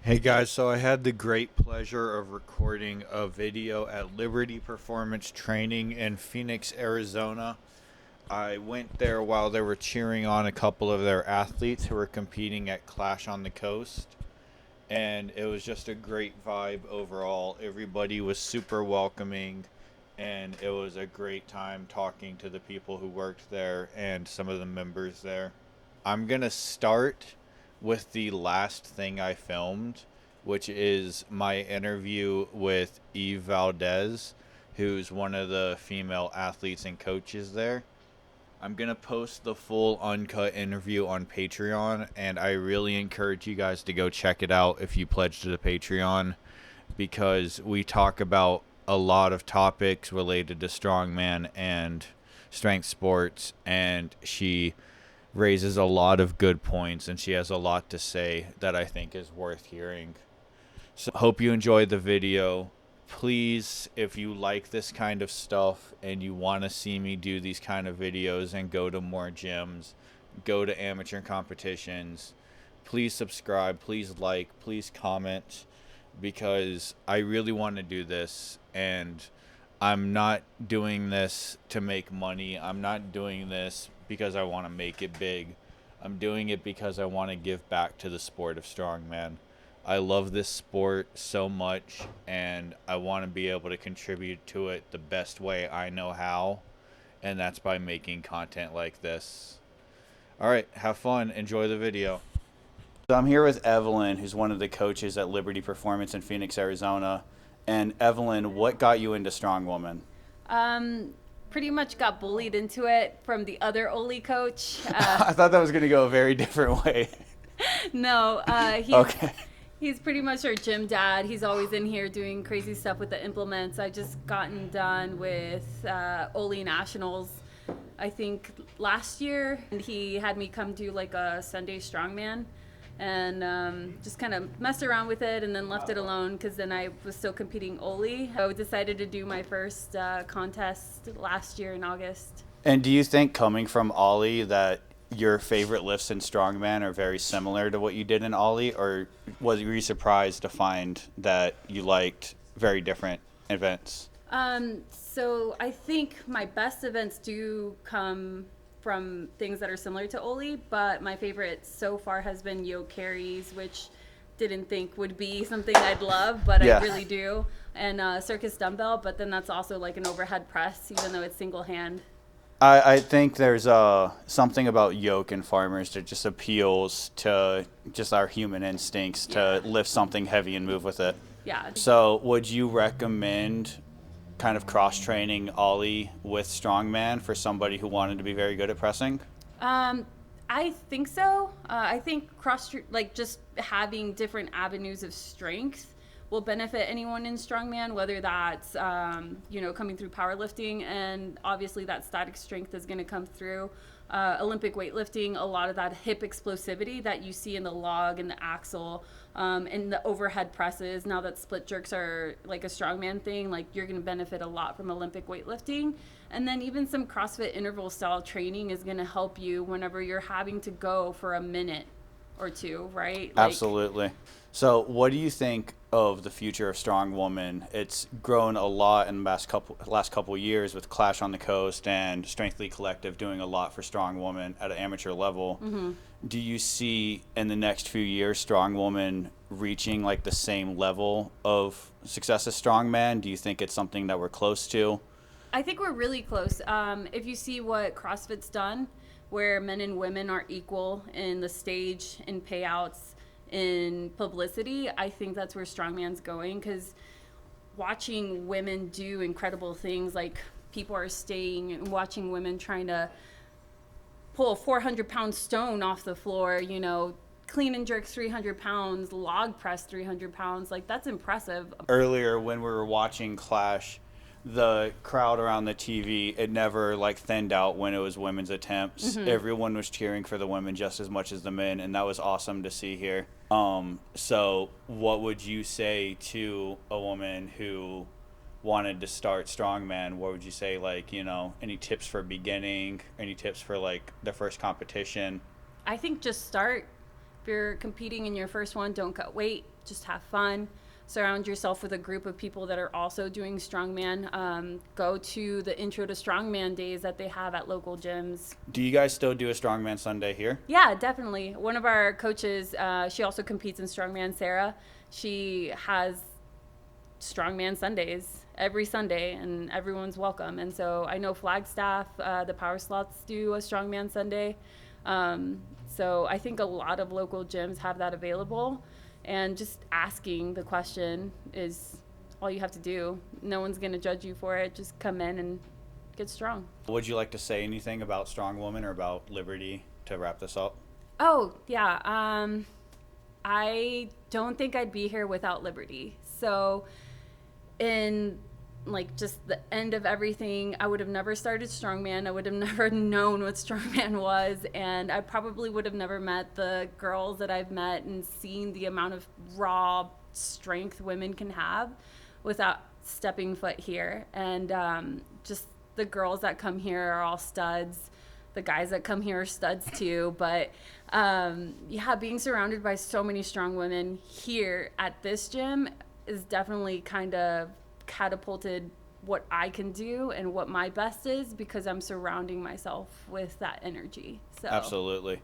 Hey guys, so I had the great pleasure of recording a video at Liberty Performance Training in Phoenix, Arizona. I went there while they were cheering on a couple of their athletes who were competing at Clash on the Coast. And it was just a great vibe overall. Everybody was super welcoming, and it was a great time talking to the people who worked there and some of the members there. I'm going to start with the last thing I filmed, which is my interview with Eve Valdez, who's one of the female athletes and coaches there. I'm going to post the full uncut interview on Patreon, and I really encourage you guys to go check it out if you pledge to the Patreon, because we talk about a lot of topics related to strongman and strength sports, and she raises a lot of good points, and she has a lot to say that I think is worth hearing. So hope you enjoyed the video. Please, if you like this kind of stuff and you want to see me do these kind of videos and go to more gyms, go to amateur competitions, please subscribe, please like, please comment, because I really want to do this, and I'm not doing this to make money. I'm not doing this because I want to make it big. I'm doing it because I want to give back to the sport of strongman. I love this sport so much, and I want to be able to contribute to it the best way I know how, and that's by making content like this. All right, have fun. Enjoy the video. So I'm here with Evelyn, who's one of the coaches at Liberty Performance in Phoenix, Arizona. And Evelyn, what got you into Strong Woman? Pretty much got bullied into it from the other Oli coach. I thought that was going to go a very different way. No, Okay. he's pretty much our gym dad. He's always in here doing crazy stuff with the implements. I just gotten done with Oli Nationals, I think last year, and he had me come do like a Sunday strongman, and just kind of messed around with it, and then left it alone because then I was still competing Oli. I decided to do my first contest last year in August. And do you think, coming from Ollie, that your favorite lifts in strongman are very similar to what you did in Ollie, or were you surprised to find that you liked very different events? So I think my best events do come from things that are similar to Oli, but my favorite so far has been yoke carries, which didn't think would be something I'd love, but Yeah. I really do. And circus dumbbell, but then that's also like an overhead press, even though it's single hand. I think there's something about yoke and farmers that just appeals to just our human instincts to lift something heavy and move with it. Yeah. So would you recommend kind of cross-training Ollie with strongman for somebody who wanted to be very good at pressing? I think so. I think like just having different avenues of strength will benefit anyone in strongman, whether that's coming through powerlifting, and obviously that static strength is going to come through Olympic weightlifting. A lot of that hip explosivity that you see in the log and the axle, and the overhead presses. Now that split jerks are like a strongman thing, like you're going to benefit a lot from Olympic weightlifting. And then even some CrossFit interval style training is going to help you whenever you're having to go for a minute or two, right? Absolutely. So what do you think of the future of Strong Woman? It's grown a lot in the last couple of years with Clash on the Coast and Strengthly Collective doing a lot for Strong Woman at an amateur level. Mm-hmm. Do you see in the next few years Strong Woman reaching like the same level of success as Strongman? Do you think it's something that we're close to? I think we're really close. If you see what CrossFit's done, where men and women are equal in the stage, in payouts, in publicity, I think that's where Strongman's going, because watching women do incredible things, like people are staying and watching women trying to pull a 400-pound stone off the floor, clean and jerk 300 pounds, log press 300 pounds, like that's impressive. Earlier when we were watching Clash, the crowd around the TV, it never like thinned out when it was women's attempts. Mm-hmm. Everyone was cheering for the women just as much as the men, and that was awesome to see here. So what would you say to a woman who wanted to start strongman? What would you say, like, any tips for beginning, any tips for like the first competition? I think just start. If you're competing in your first one, don't cut weight, just have fun. Surround yourself with a group of people that are also doing strongman. Go to the Intro to Strongman days that they have at local gyms. Do you guys still do a Strongman Sunday here? Yeah, definitely. One of our coaches, she also competes in strongman, Sarah. She has strongman Sundays every Sunday, and everyone's welcome. And so I know Flagstaff, the Power Slots do a strongman Sunday. So I think a lot of local gyms have that available. And just asking the question is all you have to do. No one's going to judge you for it. Just come in and get strong. Would you like to say anything about Strong Woman or about Liberty to wrap this up? Oh, yeah. I don't think I'd be here without Liberty. So in like just the end of everything, I would have never started Strongman. I would have never known what Strongman was, and I probably would have never met the girls that I've met and seen the amount of raw strength women can have without stepping foot here. And just the girls that come here are all studs. The guys that come here are studs too. But yeah, being surrounded by so many strong women here at this gym is definitely kind of catapulted what I can do and what my best is, because I'm surrounding myself with that energy. So Absolutely.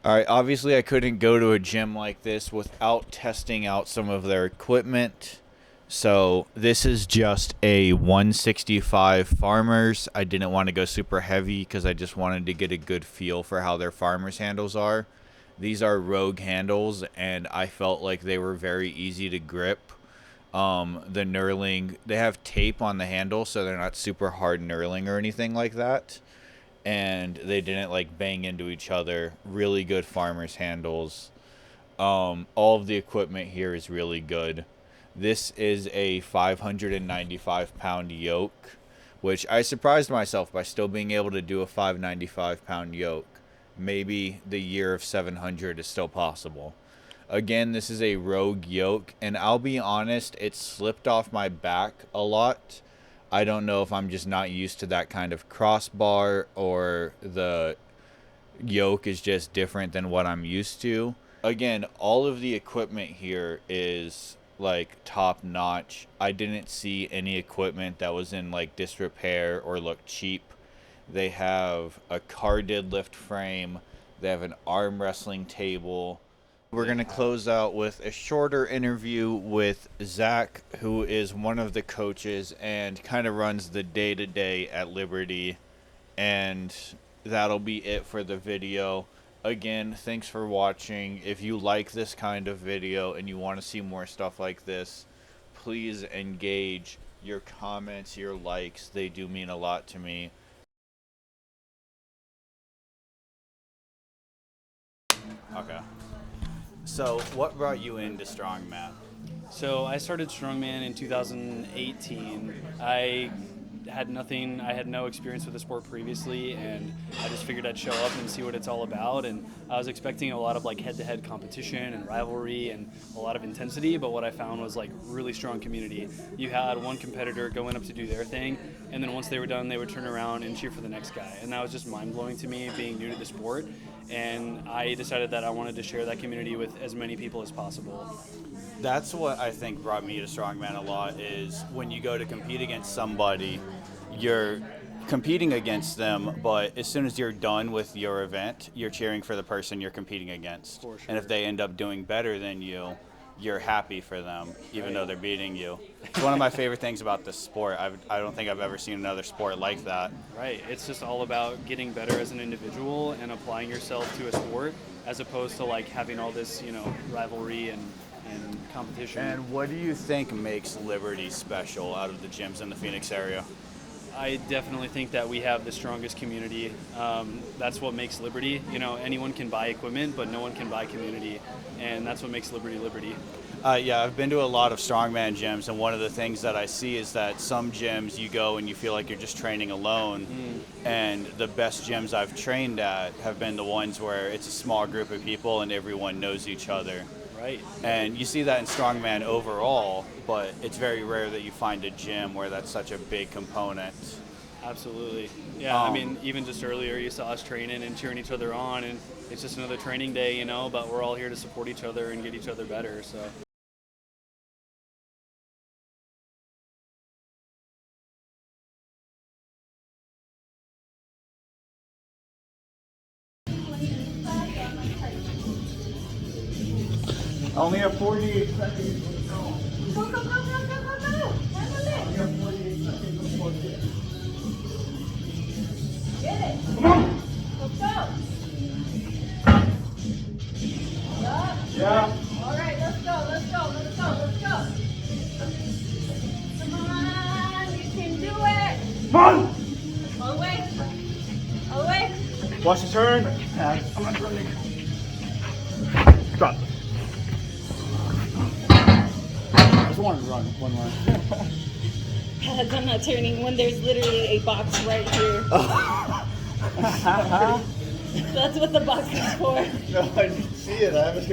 All right, obviously I couldn't go to a gym like this without testing out some of their equipment. So this is just a 165 Farmers. I didn't want to go super heavy because I just wanted to get a good feel for how their Farmers handles are. These are Rogue handles, and I felt like they were very easy to grip. The knurling, they have tape on the handle, so they're not super hard knurling or anything like that. And they didn't like bang into each other. Really good Farmers handles. All of the equipment here is really good. This is a 595-pound yoke, which I surprised myself by still being able to do a 595-pound yoke. Maybe the year of 700 is still possible. Again, this is a Rogue yoke, and I'll be honest, it slipped off my back a lot. I don't know if I'm just not used to that kind of crossbar, or the yoke is just different than what I'm used to. Again, all of the equipment here is like top notch. I didn't see any equipment that was in like disrepair or looked cheap. They have a car deadlift frame. They have an arm wrestling table. We're going to close out with a shorter interview with Zach, who is one of the coaches and kind of runs the day-to-day at Liberty. And that'll be it for the video. Again, thanks for watching. If you like this kind of video and you want to see more stuff like this, please engage. Your comments, your likes, they do mean a lot to me. Okay. So, what brought you into Strongman? So I started Strongman in 2018. I had no experience with the sport previously, and I just figured I'd show up and see what it's all about. And I was expecting a lot of like head-to-head competition and rivalry and a lot of intensity, but what I found was like really strong community. You had one competitor going up to do their thing, and then once they were done, they would turn around and cheer for the next guy. And that was just mind-blowing to me, being new to the sport. And I decided that I wanted to share that community with as many people as possible. That's what I think brought me to Strongman a lot, is when you go to compete against somebody, you're competing against them, but as soon as you're done with your event, you're cheering for the person you're competing against. For sure. And if they end up doing better than you, you're happy for them, even though they're beating you. It's one of my favorite things about this sport. I don't think I've ever seen another sport like that. Right. It's just all about getting better as an individual and applying yourself to a sport, as opposed to like having all this, rivalry and competition. And what do you think makes Liberty special out of the gyms in the Phoenix area? I definitely think that we have the strongest community. That's what makes Liberty. Anyone can buy equipment, but no one can buy community, and that's what makes Liberty Liberty. Yeah, I've been to a lot of strongman gyms, and one of the things that I see is that some gyms you go and you feel like you're just training alone, and the best gyms I've trained at have been the ones where it's a small group of people and everyone knows each other. Right. And you see that in strongman overall, but it's very rare that you find a gym where that's such a big component. Absolutely. Yeah, I mean, even just earlier you saw us training and cheering each other on, and it's just another training day, you know, but we're all here to support each other and get each other better, so. Only have 48 seconds. Go, go, go, go, go, go, go! Handle it! Get it! Come on! Let's go! Yup. Yeah. All right, let's go, let's go, let's go, let's go. Come on, you can do it. Come on! All the way. All the way. Watch the turn. I'm not running. Stop. I just wanted to run one run. I'm not turning when there's literally a box right here. That's what the box is for. No, I didn't see it. I haven't